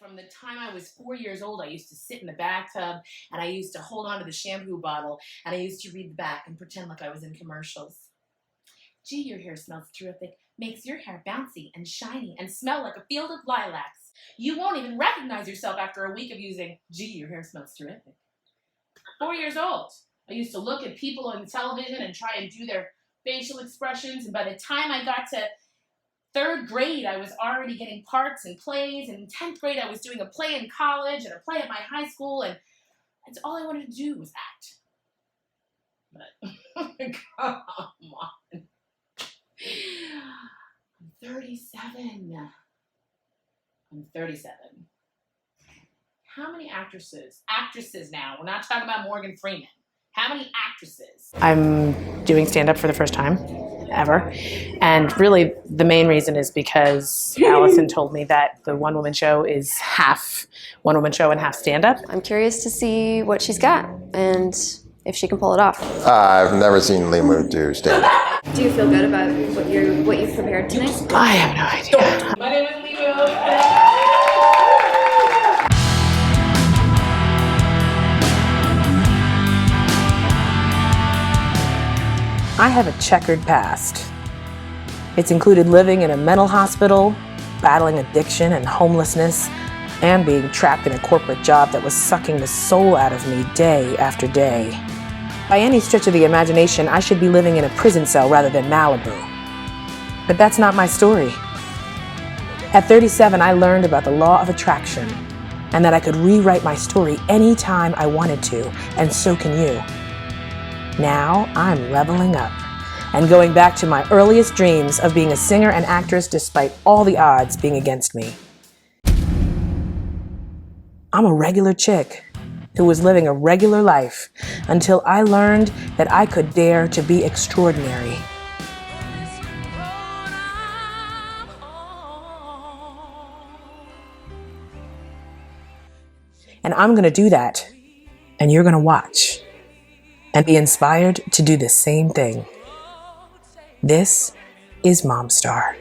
From the time I was 4 years old, I used to sit in the bathtub and I used to hold on to the shampoo bottle and I used to read the back and pretend like I was in commercials. Gee, your hair smells terrific. Makes your hair bouncy and shiny and smell like a field of lilacs. You won't even recognize yourself after a week of using, gee, your hair smells terrific. 4 years old. I used to look at people on television and try and do their facial expressions, and by the time I got to 3rd grade, I was already getting parts in plays, and in 10th grade, I was doing a play in college and a play at my high school, and that's all I wanted to do was act. But, come on. I'm 37. I'm 37. How many actresses now, we're not talking about Morgan Freeman. How many actresses? I'm doing stand-up for the first time ever. And really the main reason is because Allison told me that the one-woman show is half one-woman show and half stand-up. I'm curious to see what she's got and if she can pull it off. I've never seen Liimu do stand-up. Do you feel good about what you've prepared tonight? I have no idea. My name is Liimu. I have a checkered past. It's included living in a mental hospital, battling addiction and homelessness, and being trapped in a corporate job that was sucking the soul out of me day after day. By any stretch of the imagination, I should be living in a prison cell rather than Malibu. But that's not my story. At 37, I learned about the law of attraction and that I could rewrite my story anytime I wanted to, and so can you. Now I'm leveling up and going back to my earliest dreams of being a singer and actress despite all the odds being against me. I'm a regular chick who was living a regular life until I learned that I could dare to be extraordinary. And I'm going to do that, and you're going to watch and be inspired to do the same thing. This is MomStar.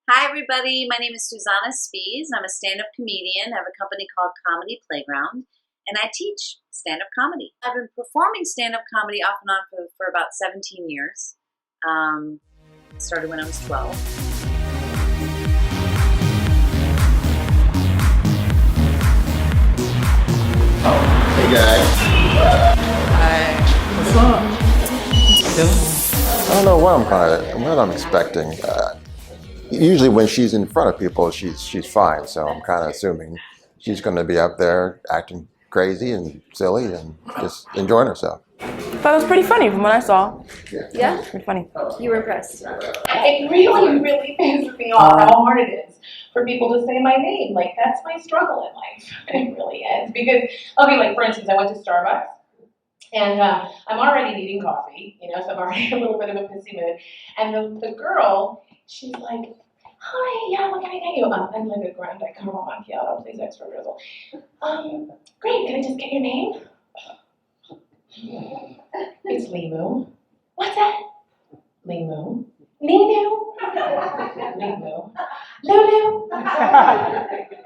Hi everybody, my name is Susanna Spies. I'm a stand-up comedian. I have a company called Comedy Playground, and I teach stand-up comedy. I've been performing stand-up comedy off and on for about 17 years. Started when I was 12. Hey guys. Hi. What's up? I don't know what I'm expecting. Usually when she's in front of people, she's fine. So I'm kind of assuming she's going to be up there acting crazy and silly and just enjoying herself. Thought it was pretty funny from what I saw. Yeah? Pretty funny. You were impressed? It really pisses me off how hard it is for people to say my name. Like, that's my struggle in life. It really is. Because, okay, like, for instance, I went to Starbucks. And I'm already needing coffee, so I'm already in a little bit of a pissy mood. And the girl, she's like, hi, yeah, what can I get you? I'd like a grande caramel macchiato, please, extra drizzle. Great, can I just get your name? It's Liimu. What's that? Liimu. Liimu. Liimu. Lulu.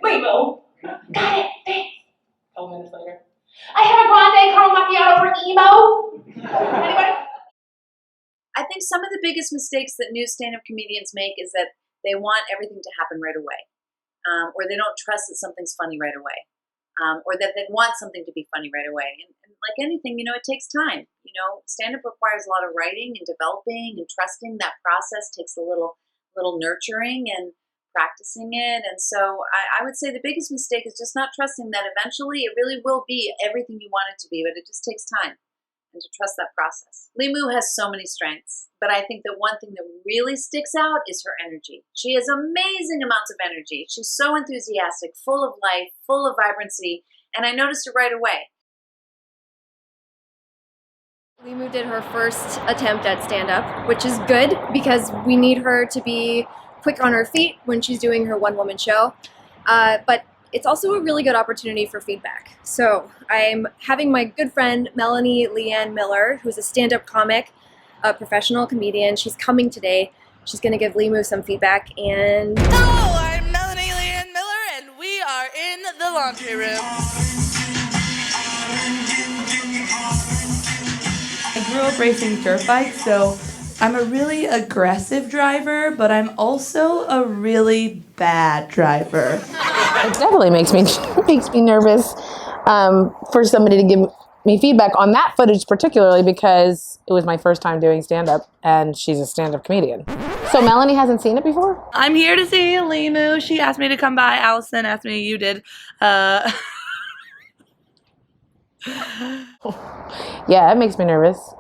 Liimu. Got it, thanks. A couple minutes later. I have a grande caramel macchiato for emo. Anybody? I think some of the biggest mistakes that new stand-up comedians make is that they want everything to happen right away, or they don't trust that something's funny right away, or that they want something to be funny right away. And like anything, it takes time. Stand-up requires a lot of writing and developing and trusting. That process takes a little nurturing and practicing it. And so I would say the biggest mistake is just not trusting that eventually it really will be everything you want it to be, but it just takes time. and to trust that process. Liimu has so many strengths, but I think that one thing that really sticks out is her energy. She has amazing amounts of energy. She's so enthusiastic, full of life, full of vibrancy, and I noticed it right away. Liimu did her first attempt at stand-up, which is good because we need her to be quick on her feet when she's doing her one-woman show. But it's also a really good opportunity for feedback. So I'm having my good friend Melanie Leanne Miller, who's a stand-up comic, a professional comedian. She's coming today. She's going to give Liimu some feedback. And hello, I'm Melanie Leanne Miller, and we are in the laundry room. I grew up racing dirt bikes, so I'm a really aggressive driver, but I'm also a really bad driver. It definitely makes me nervous for somebody to give me feedback on that footage, particularly because it was my first time doing stand-up, and she's a stand-up comedian. So Melanie hasn't seen it before? I'm here to see Liimu. She asked me to come by. Allison asked me, you did. Yeah, it makes me nervous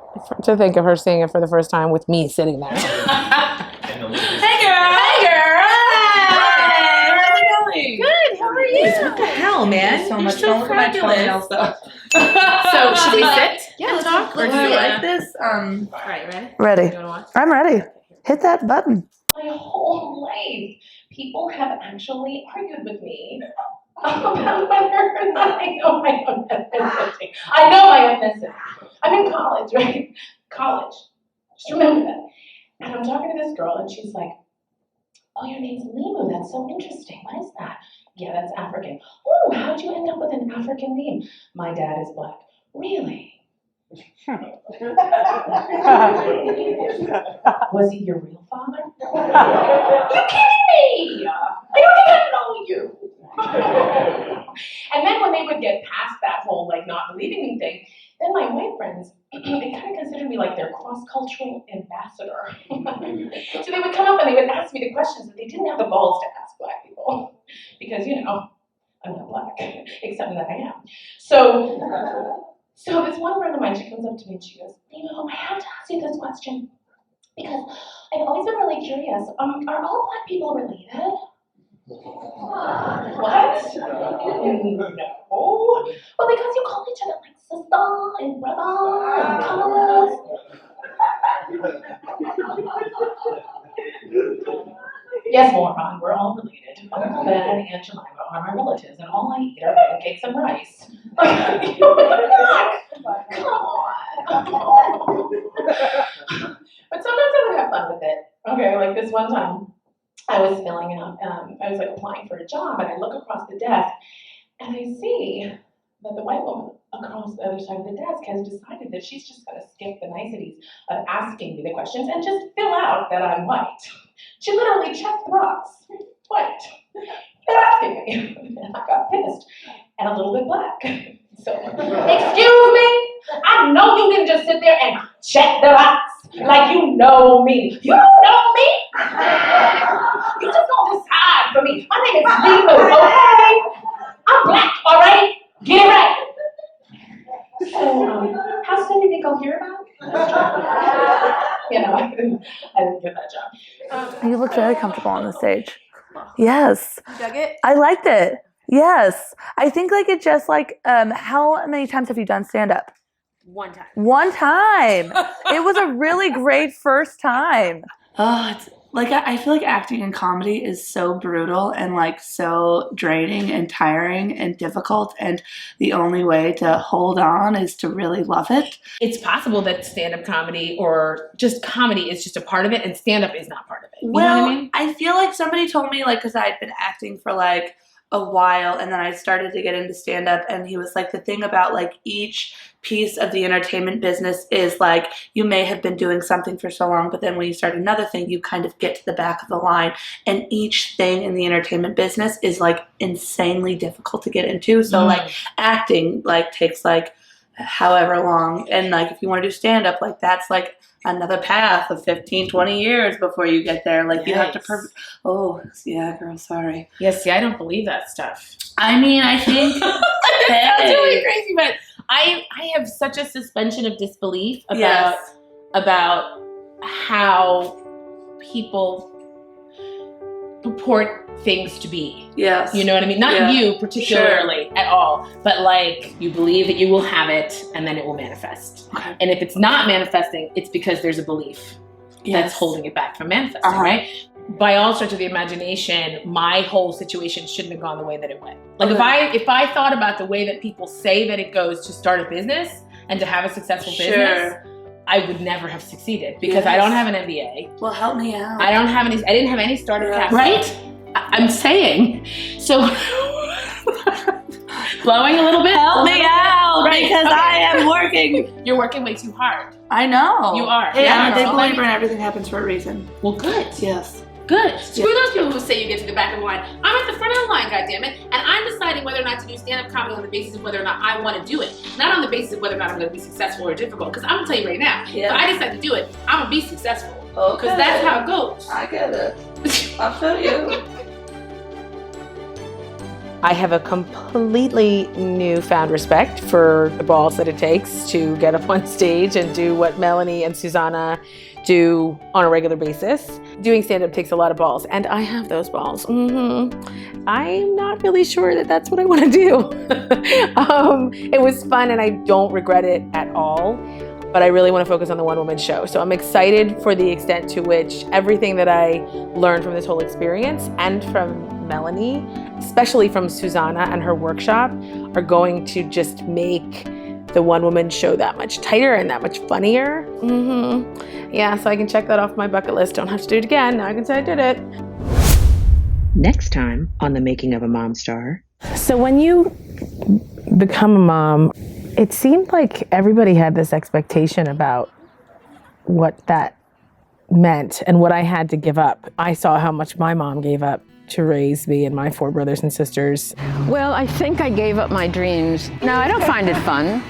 to think of her seeing it for the first time with me sitting there. Hey girl! Hey girl! Hey! How's it going? good, how are you? What the hell, man? So You're much so fun with my fabulous. though. So should we sit? Yeah, let's talk. Or do you like this? All right, you ready? Ready. You wanna watch? I'm ready. Hit that button. My whole life, people have actually argued with me about whether or not I know my own ethnicity. I know my ethnicity. I'm in college, right? College. Just remember that. And I'm talking to this girl, and she's like, "Oh, your name's Liimu. That's so interesting. What is that?" "Yeah, that's African." "Oh, how'd you end up with an African name?" "My dad is black." "Really?" "Was he your real father?" "You kidding me? I don't even know you." And then when they would get past that whole like not believing me thing, then my white friends, they kind of considered me like their cross-cultural ambassador. So they would come up and they would ask me the questions that they didn't have the balls to ask black people. Because, you know, I'm not black, except that I am. So this one friend of mine, she comes up to me and she goes, "Liimu, I have to ask you this question because I've always been really curious. Are all black people related?" "What?" "No." "Well, because you call each other like sister and brother and cousins." "Yes, moron, we're all related. Uncle Ben and Aunt Jemima are my relatives, and all I eat are pancakes and rice." Come on. But sometimes I would have fun with it. Okay, like this one time, I was filling out, I was like applying for a job, and I look across the desk, and I see that the white woman across the other side of the desk has decided that she's just going to skip the niceties of asking me the questions and just fill out that I'm white. She literally checked the box. White. They're asking me. And I got pissed. And a little bit black. So, "Excuse me? I know you didn't just sit there and check the box like you know me. You don't know me. You just don't decide for me. My name is Liimu, okay? I'm black, all right? Get it right." So, how soon do you think I'll hear about it? You know, I didn't get that job. You look very comfortable on the stage. Yes. Dug it? I liked it. Yes. I think like it just like, how many times have you done stand-up? One time. One time. It was a really great first time. Oh, it's like I feel like acting in comedy is so brutal and like so draining and tiring and difficult, and the only way to hold on is to really love it. It's possible that stand-up comedy or just comedy is just a part of it, and stand-up is not part of it. You know what I mean? I feel like somebody told me, like, because I had been acting for like a while, and then I started to get into stand-up, and he was like, the thing about like each piece of the entertainment business is like you may have been doing something for so long, but then when you start another thing, you kind of get to the back of the line, and each thing in the entertainment business is like insanely difficult to get into. So like acting like takes like however long, and like if you want to do stand-up, like that's like another path of 15-20 years before you get there. Like you have to oh yeah, girl, sorry. Yes, see, I don't believe that stuff. I mean, I think That's really crazy, but I have such a suspension of disbelief Yes. about how people purport things to be. Yes. You know what I mean? Not Yeah. you particularly at all, but like you believe that you will have it and then it will manifest. Okay. And if it's not manifesting, it's because there's a belief that's holding it back from manifesting, right? By all stretch of the imagination, my whole situation shouldn't have gone the way that it went. Like if I thought about the way that people say that it goes to start a business and to have a successful business, I would never have succeeded because I don't have an MBA. Well, help me out. I didn't have any startup capital. Right? I'm saying. So blowing a little bit. Help me out because I am working. You're working way too hard. I know. You are. Hey, Yeah. I'm a big believer in everything happens for a reason. Well, good. Yes. Good. Screw those people who say you get to the back of the line. I'm at the front of the line, goddammit, and I'm deciding whether or not to do stand-up comedy on the basis of whether or not I want to do it, not on the basis of whether or not I'm going to be successful or difficult. Because I'm gonna tell you right now, if I decide to do it, I'm gonna be successful. Because that's how it goes. I get it. I'll show you. I have a completely newfound respect for the balls that it takes to get up on stage and do what Melanie and Susanna do on a regular basis. Doing stand-up takes a lot of balls, and I have those balls. I'm not really sure that that's what I want to do. It was fun, and I don't regret it at all, but I really want to focus on the one-woman show. So I'm excited for the extent to which everything that I learned from this whole experience and from Melanie, especially from Susanna and her workshop, are going to just make the one-woman show that much tighter and that much funnier. Yeah, so I can check that off my bucket list. Don't have to do it again. Now I can say I did it. Next time on The Making of a MomStar. So when you become a mom, it seemed like everybody had this expectation about what that meant and what I had to give up. I saw how much my mom gave up to raise me and my 4 brothers and sisters. Well, I think I gave up my dreams. No, I don't find it fun.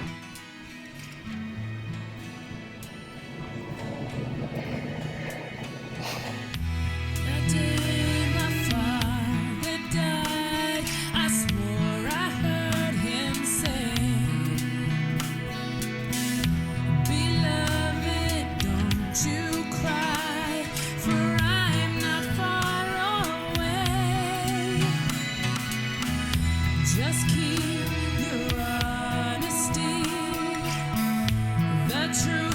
Just keep your honesty, the truth.